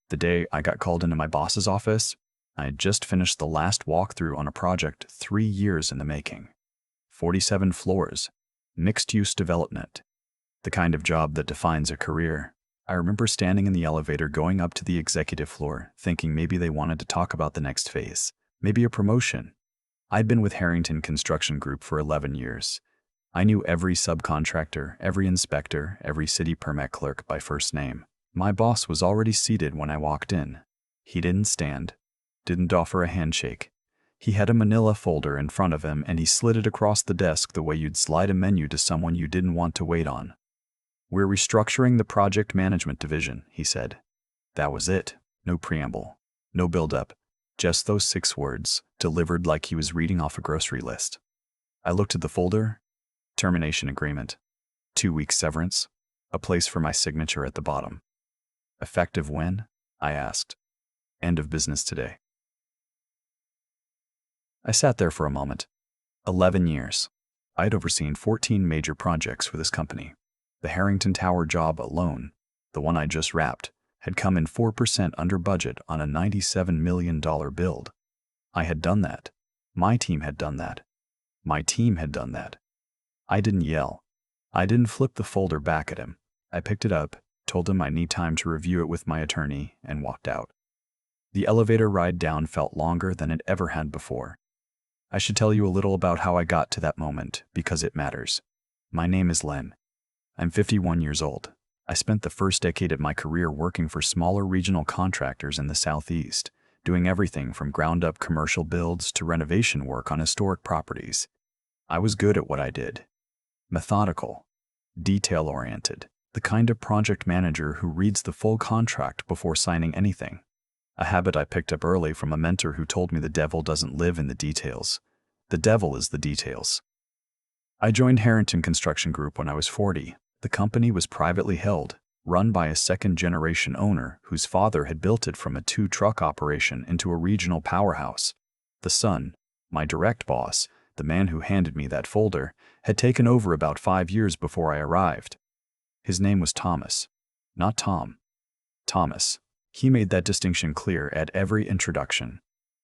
The day I got called into my boss's office, I had just finished the last walkthrough on a project 3 years in the making. 47 floors, mixed-use development, the kind of job that defines a career. I remember standing in the elevator going up to the executive floor, thinking maybe they wanted to talk about the next phase, maybe a promotion. I'd been with Harrington Construction Group for 11 years. I knew every subcontractor, every inspector, every city permit clerk by first name. My boss was already seated when I walked in. He didn't stand, didn't offer a handshake. He had a manila folder in front of him and he slid it across the desk the way you'd slide a menu to someone you didn't want to wait on. "We're restructuring the project management division," he said. That was it. No preamble, no build-up, just those 6 words, delivered like he was reading off a grocery list. I looked at the folder. Termination agreement, 2 weeks severance, a place for my signature at the bottom. Effective when? I asked. End of business today. I sat there for a moment. 11 years. I'd overseen 14 major projects for this company. The Harrington Tower job alone, the one I just wrapped, had come in 4% under budget on a $97 million build. I had done that. My team had done that. My team had done that. I didn't yell. I didn't flip the folder back at him. I picked it up, told him I need time to review it with my attorney, and walked out. The elevator ride down felt longer than it ever had before. I should tell you a little about how I got to that moment, because it matters. My name is Len. I'm 51 years old. I spent the first decade of my career working for smaller regional contractors in the Southeast, doing everything from ground-up commercial builds to renovation work on historic properties. I was good at what I did. Methodical, detail-oriented, the kind of project manager who reads the full contract before signing anything. A habit I picked up early from a mentor who told me the devil doesn't live in the details. The devil is the details. I joined Harrington Construction Group when I was 40. The company was privately held, run by a second-generation owner whose father had built it from a 2-truck operation into a regional powerhouse. The son, my direct boss, the man who handed me that folder, had taken over about 5 years before I arrived. His name was Thomas, not Tom. Thomas. He made that distinction clear at every introduction.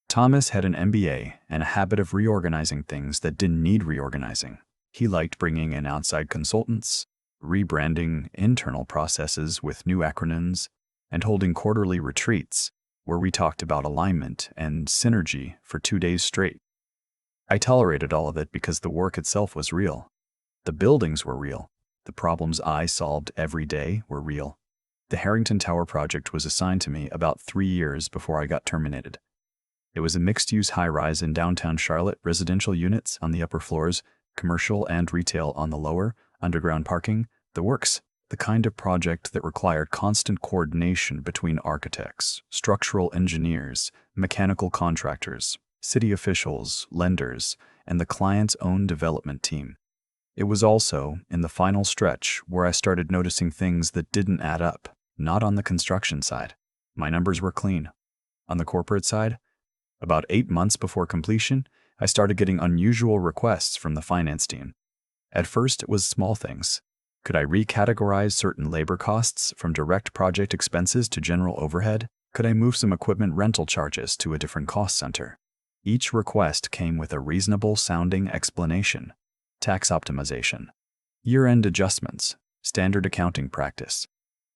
Thomas had an MBA and a habit of reorganizing things that didn't need reorganizing. He liked bringing in outside consultants, rebranding internal processes with new acronyms, and holding quarterly retreats where we talked about alignment and synergy for 2 days straight. I tolerated all of it because the work itself was real. The buildings were real. The problems I solved every day were real. The Harrington Tower project was assigned to me about 3 years before I got terminated. It was a mixed-use high-rise in downtown Charlotte, residential units on the upper floors, commercial and retail on the lower, underground parking, the works, the kind of project that required constant coordination between architects, structural engineers, mechanical contractors, city officials, lenders, and the client's own development team. It was also, in the final stretch, where I started noticing things that didn't add up, not on the construction side. My numbers were clean. On the corporate side, about 8 months before completion, I started getting unusual requests from the finance team. At first, it was small things. Could I recategorize certain labor costs from direct project expenses to general overhead? Could I move some equipment rental charges to a different cost center? Each request came with a reasonable-sounding explanation. Tax optimization, year-end adjustments, standard accounting practice.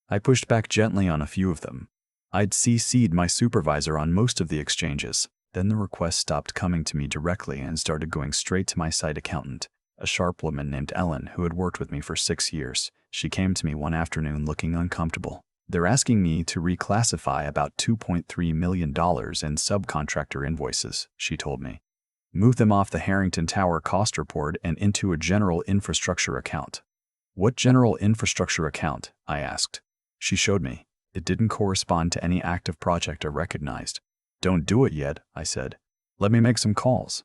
I pushed back gently on a few of them. I'd CC'd my supervisor on most of the exchanges. Then the requests stopped coming to me directly and started going straight to my site accountant, a sharp woman named Ellen who had worked with me for 6 years. She came to me one afternoon looking uncomfortable. "They're asking me to reclassify about $2.3 million in subcontractor invoices," she told me. "Move them off the Harrington Tower cost report and into a general infrastructure account." "What general infrastructure account?" I asked. She showed me. It didn't correspond to any active project I recognized. "Don't do it yet," I said. "Let me make some calls."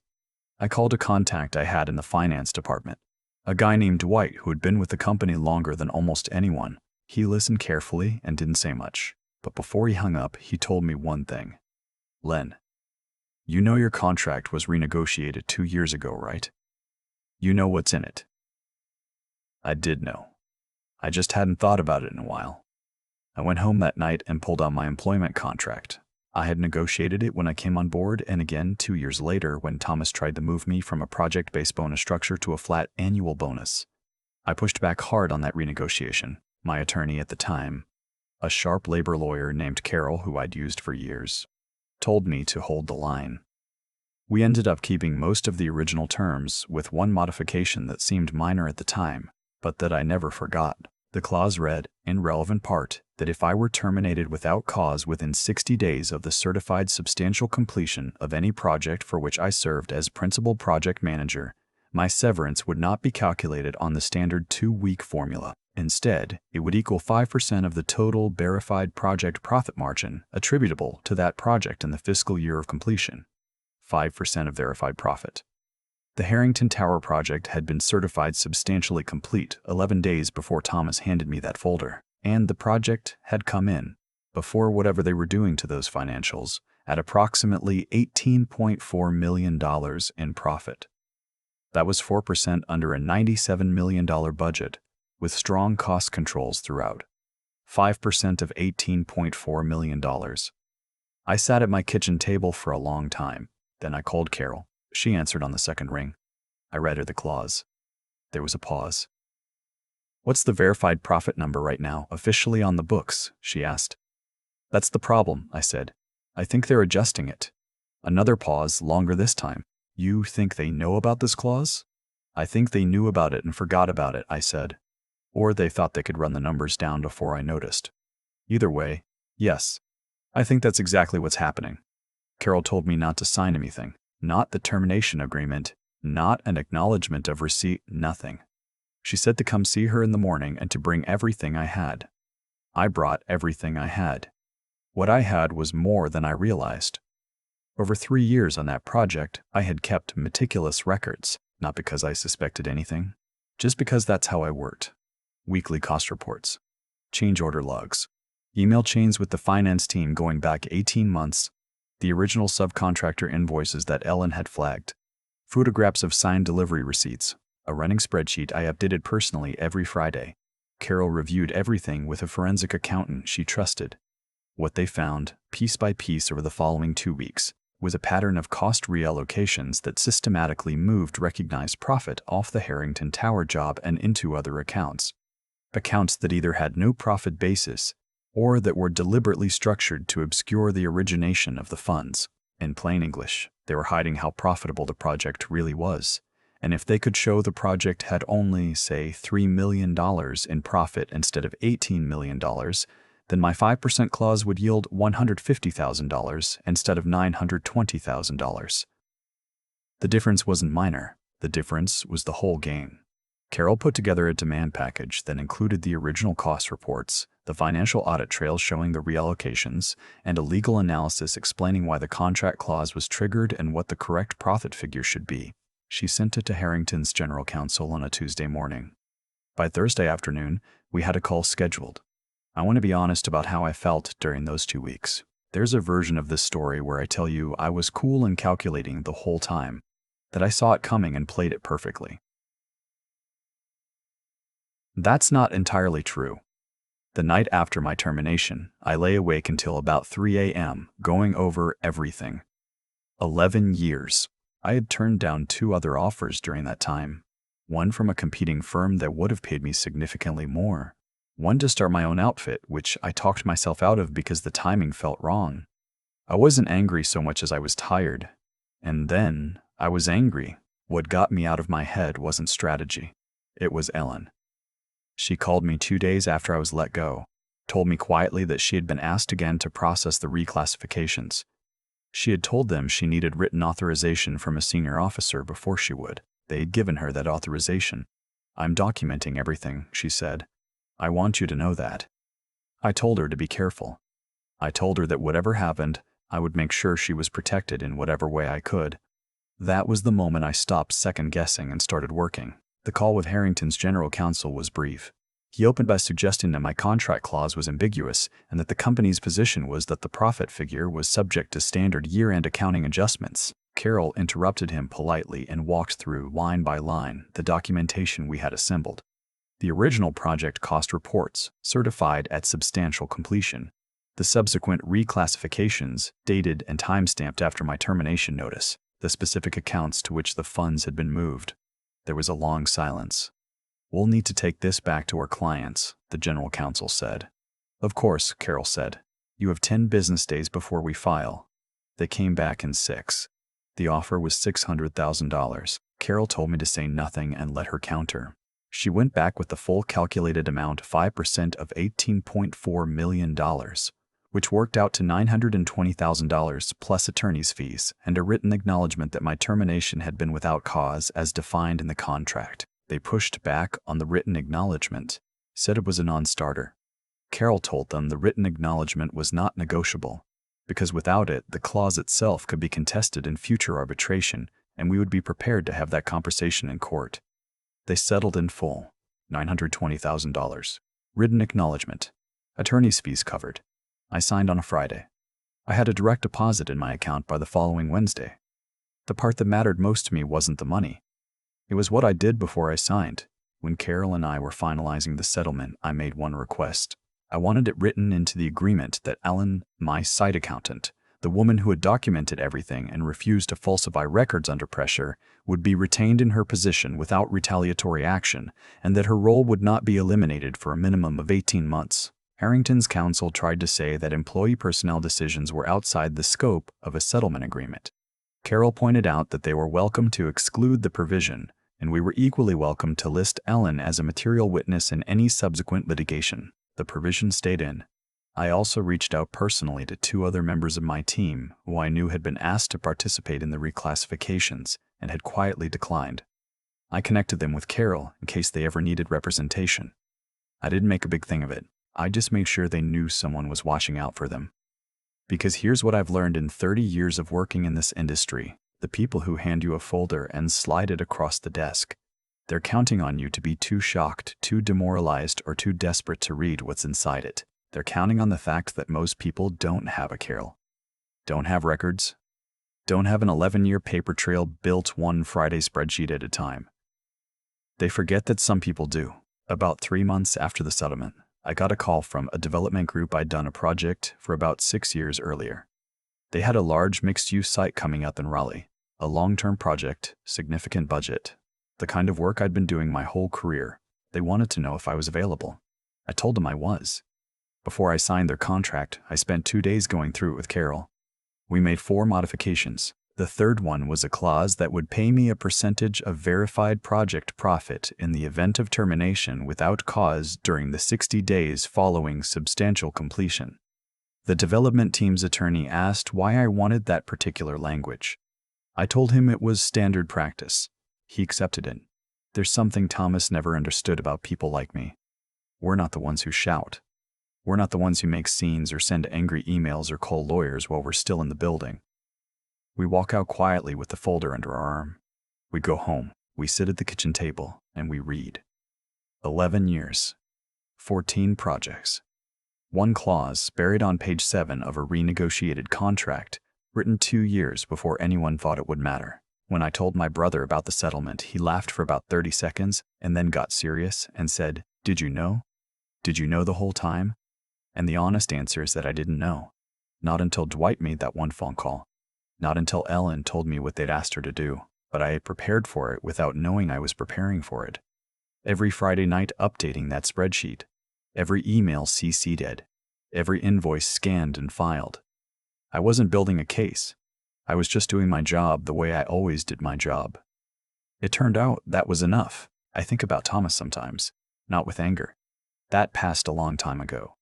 I called a contact I had in the finance department, a guy named Dwight who had been with the company longer than almost anyone. He listened carefully and didn't say much, but before he hung up, he told me one thing. "Len, you know your contract was renegotiated 2 years ago, right? You know what's in it." I did know. I just hadn't thought about it in a while. I went home that night and pulled out my employment contract. I had negotiated it when I came on board, and again 2 years later when Thomas tried to move me from a project-based bonus structure to a flat annual bonus. I pushed back hard on that renegotiation. My attorney at the time, a sharp labor lawyer named Carol who I'd used for years, told me to hold the line. We ended up keeping most of the original terms, with one modification that seemed minor at the time, but that I never forgot. The clause read, in relevant part, that if I were terminated without cause within 60 days of the certified substantial completion of any project for which I served as principal project manager, my severance would not be calculated on the standard 2-week formula. Instead, it would equal 5% of the total verified project profit margin attributable to that project in the fiscal year of completion. 5% of verified profit. The Harrington Tower project had been certified substantially complete 11 days before Thomas handed me that folder, and the project had come in, before whatever they were doing to those financials, at approximately $18.4 million in profit. That was 4% under a $97 million budget, with strong cost controls throughout. 5% of $18.4 million. I sat at my kitchen table for a long time. Then I called Carol. She answered on the second ring. I read her the clause. There was a pause. "What's the verified profit number right now, officially on the books?" she asked. "That's the problem," I said. "I think they're adjusting it." Another pause, longer this time. "You think they know about this clause?" "I think they knew about it and forgot about it," I said. "Or they thought they could run the numbers down before I noticed." "Either way, yes. I think that's exactly what's happening." Carol told me not to sign anything. Not the termination agreement, not an acknowledgment of receipt, nothing. She said to come see her in the morning and to bring everything I had. I brought everything I had. What I had was more than I realized. Over 3 years on that project, I had kept meticulous records, not because I suspected anything, just because that's how I worked. Weekly cost reports, change order logs, email chains with the finance team going back 18 months, the original subcontractor invoices that Ellen had flagged, photographs of signed delivery receipts, a running spreadsheet I updated personally every Friday. Carol reviewed everything with a forensic accountant she trusted. What they found, piece by piece over the following 2 weeks, was a pattern of cost reallocations that systematically moved recognized profit off the Harrington Tower job and into other accounts. Accounts that either had no profit basis or that were deliberately structured to obscure the origination of the funds. In plain English, they were hiding how profitable the project really was, and if they could show the project had only, say, $3 million in profit instead of $18 million, then my 5% clause would yield $150,000 instead of $920,000. The difference wasn't minor. The difference was the whole game. Carol put together a demand package that included the original cost reports, the financial audit trail showing the reallocations, and a legal analysis explaining why the contract clause was triggered and what the correct profit figure should be. She sent it to Harrington's general counsel on a Tuesday morning. By Thursday afternoon, we had a call scheduled. I want to be honest about how I felt during those 2 weeks. There's a version of this story where I tell you I was cool and calculating the whole time, that I saw it coming and played it perfectly. That's not entirely true. The night after my termination, I lay awake until about 3 a.m., going over everything. 11 years. I had turned down 2 other offers during that time. One from a competing firm that would have paid me significantly more. One to start my own outfit, which I talked myself out of because the timing felt wrong. I wasn't angry so much as I was tired. And then I was angry. What got me out of my head wasn't strategy. It was Ellen. She called me 2 days after I was let go, told me quietly that she had been asked again to process the reclassifications. She had told them she needed written authorization from a senior officer before she would. They had given her that authorization. "I'm documenting everything," she said. "I want you to know that." I told her to be careful. I told her that whatever happened, I would make sure she was protected in whatever way I could. That was the moment I stopped second-guessing and started working. The call with Harrington's general counsel was brief. He opened by suggesting that my contract clause was ambiguous and that the company's position was that the profit figure was subject to standard year-end accounting adjustments. Carol interrupted him politely and walked through, line by line, the documentation we had assembled. The original project cost reports, certified at substantial completion. The subsequent reclassifications, dated and time-stamped after my termination notice, the specific accounts to which the funds had been moved. There was a long silence. "We'll need to take this back to our clients," the general counsel said. "Of course," Carol said. "You have 10 business days before we file." They came back in 6. The offer was $600,000. Carol told me to say nothing and let her counter. She went back with the full calculated amount, 5% of $18.4 million, which worked out to $920,000 plus attorney's fees and a written acknowledgment that my termination had been without cause as defined in the contract. They pushed back on the written acknowledgment, said it was a non-starter. Carol told them the written acknowledgment was not negotiable, because without it, the clause itself could be contested in future arbitration, and we would be prepared to have that conversation in court. They settled in full, $920,000. Written acknowledgement. Attorney's fees covered. I signed on a Friday. I had a direct deposit in my account by the following Wednesday. The part that mattered most to me wasn't the money. It was what I did before I signed. When Carol and I were finalizing the settlement, I made one request. I wanted it written into the agreement that Ellen, my site accountant, the woman who had documented everything and refused to falsify records under pressure, would be retained in her position without retaliatory action, and that her role would not be eliminated for a minimum of 18 months. Harrington's counsel tried to say that employee personnel decisions were outside the scope of a settlement agreement. Carol pointed out that they were welcome to exclude the provision, and we were equally welcome to list Ellen as a material witness in any subsequent litigation. The provision stayed in. I also reached out personally to 2 other members of my team who I knew had been asked to participate in the reclassifications and had quietly declined. I connected them with Carol in case they ever needed representation. I didn't make a big thing of it. I just made sure they knew someone was watching out for them. Because here's what I've learned in 30 years of working in this industry: the people who hand you a folder and slide it across the desk, they're counting on you to be too shocked, too demoralized, or too desperate to read what's inside it. They're counting on the fact that most people don't have a Carol, don't have records, don't have an 11-year paper trail built one Friday spreadsheet at a time. They forget that some people do. About 3 months after the settlement, I got a call from a development group I'd done a project for about 6 years earlier. They had a large mixed-use site coming up in Raleigh, a long-term project, significant budget, the kind of work I'd been doing my whole career. They wanted to know if I was available. I told them I was. Before I signed their contract, I spent 2 days going through it with Carol. We made 4 modifications. The third one was a clause that would pay me a percentage of verified project profit in the event of termination without cause during the 60 days following substantial completion. The development team's attorney asked why I wanted that particular language. I told him it was standard practice. He accepted it. There's something Thomas never understood about people like me. We're not the ones who shout. We're not the ones who make scenes or send angry emails or call lawyers while we're still in the building. We walk out quietly with the folder under our arm. We go home, we sit at the kitchen table, and we read. 11 years. 14 projects. 1 clause buried on page 7 of a renegotiated contract, written 2 years before anyone thought it would matter. When I told my brother about the settlement, he laughed for about 30 seconds and then got serious and said, "Did you know? Did you know the whole time?" And the honest answer is that I didn't know. Not until Dwight made that one phone call. Not until Ellen told me what they'd asked her to do, but I had prepared for it without knowing I was preparing for it. Every Friday night updating that spreadsheet, every email CC'd it, every invoice scanned and filed. I wasn't building a case. I was just doing my job the way I always did my job. It turned out that was enough. I think about Thomas sometimes, not with anger. That passed a long time ago.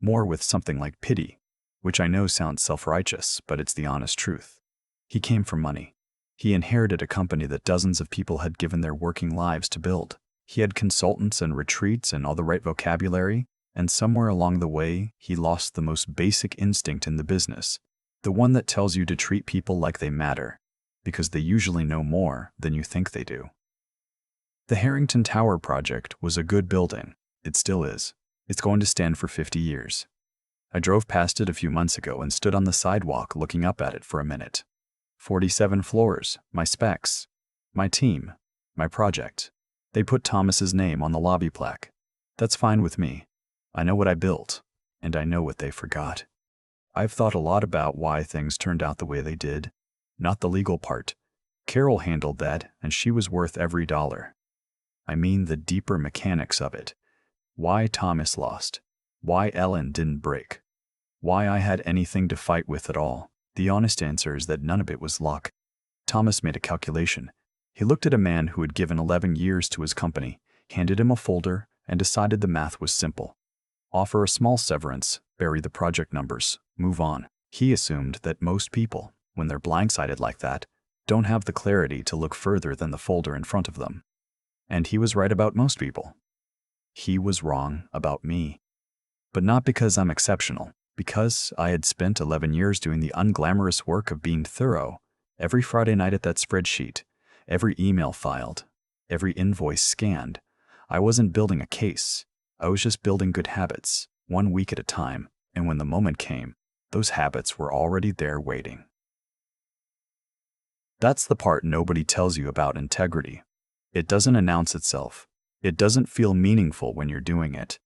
More with something like pity, which I know sounds self-righteous, but it's the honest truth. He came from money. He inherited a company that dozens of people had given their working lives to build. He had consultants and retreats and all the right vocabulary, and somewhere along the way, he lost the most basic instinct in the business, the one that tells you to treat people like they matter, because they usually know more than you think they do. The Harrington Tower project was a good building. It still is. It's going to stand for 50 years. I drove past it a few months ago and stood on the sidewalk looking up at it for a minute. 47 floors, my specs, my team, my project. They put Thomas's name on the lobby plaque. That's fine with me. I know what I built, and I know what they forgot. I've thought a lot about why things turned out the way they did. Not the legal part. Carol handled that, and she was worth every dollar. I mean the deeper mechanics of it. Why Thomas lost. Why Ellen didn't break. Why I had anything to fight with at all. The honest answer is that none of it was luck. Thomas made a calculation. He looked at a man who had given 11 years to his company, handed him a folder, and decided the math was simple. Offer a small severance, bury the project numbers, move on. He assumed that most people, when they're blindsided like that, don't have the clarity to look further than the folder in front of them. And he was right about most people. He was wrong about me. But not because I'm exceptional, because I had spent 11 years doing the unglamorous work of being thorough. Every Friday night at that spreadsheet, every email filed, every invoice scanned. I wasn't building a case. I was just building good habits, 1 week at a time, and when the moment came, those habits were already there waiting. That's the part nobody tells you about integrity. It doesn't announce itself. It doesn't feel meaningful when you're doing it.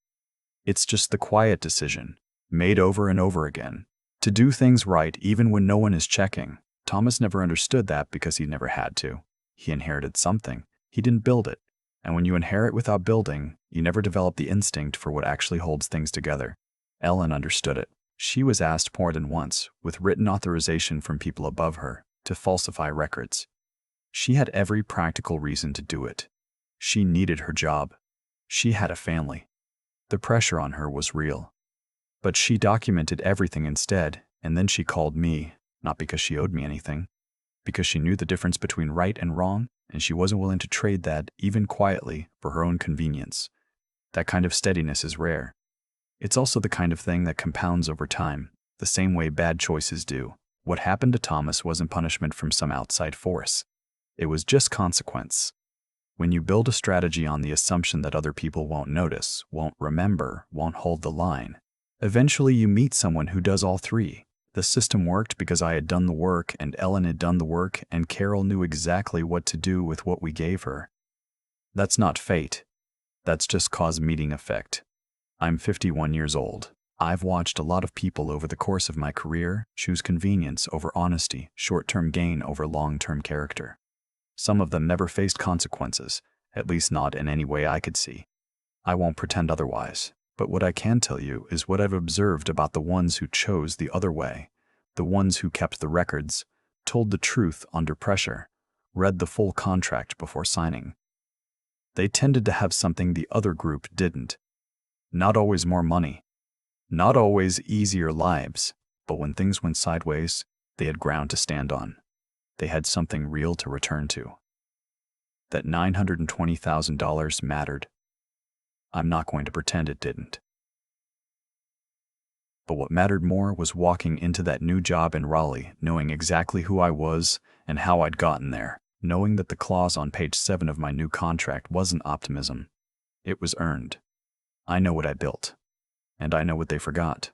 It's just the quiet decision, made over and over again, to do things right even when no one is checking. Thomas never understood that because he never had to. He inherited something. He didn't build it. And when you inherit without building, you never develop the instinct for what actually holds things together. Ellen understood it. She was asked more than once, with written authorization from people above her, to falsify records. She had every practical reason to do it. She needed her job. She had a family. The pressure on her was real. But she documented everything instead, and then she called me, not because she owed me anything, because she knew the difference between right and wrong, and she wasn't willing to trade that, even quietly, for her own convenience. That kind of steadiness is rare. It's also the kind of thing that compounds over time, the same way bad choices do. What happened to Thomas wasn't punishment from some outside force. It was just consequence. When you build a strategy on the assumption that other people won't notice, won't remember, won't hold the line, eventually you meet someone who does all three. The system worked because I had done the work and Ellen had done the work and Carol knew exactly what to do with what we gave her. That's not fate. That's just cause-meeting effect. I'm 51 years old. I've watched a lot of people over the course of my career choose convenience over honesty, short-term gain over long-term character. Some of them never faced consequences, at least not in any way I could see. I won't pretend otherwise. But what I can tell you is what I've observed about the ones who chose the other way, the ones who kept the records, told the truth under pressure, read the full contract before signing. They tended to have something the other group didn't. Not always more money, not always easier lives, but when things went sideways, they had ground to stand on. They had something real to return to. That $920,000 mattered. I'm not going to pretend it didn't. But what mattered more was walking into that new job in Raleigh, knowing exactly who I was and how I'd gotten there, knowing that the clause on page 7 of my new contract wasn't optimism. It was earned. I know what I built, and I know what they forgot.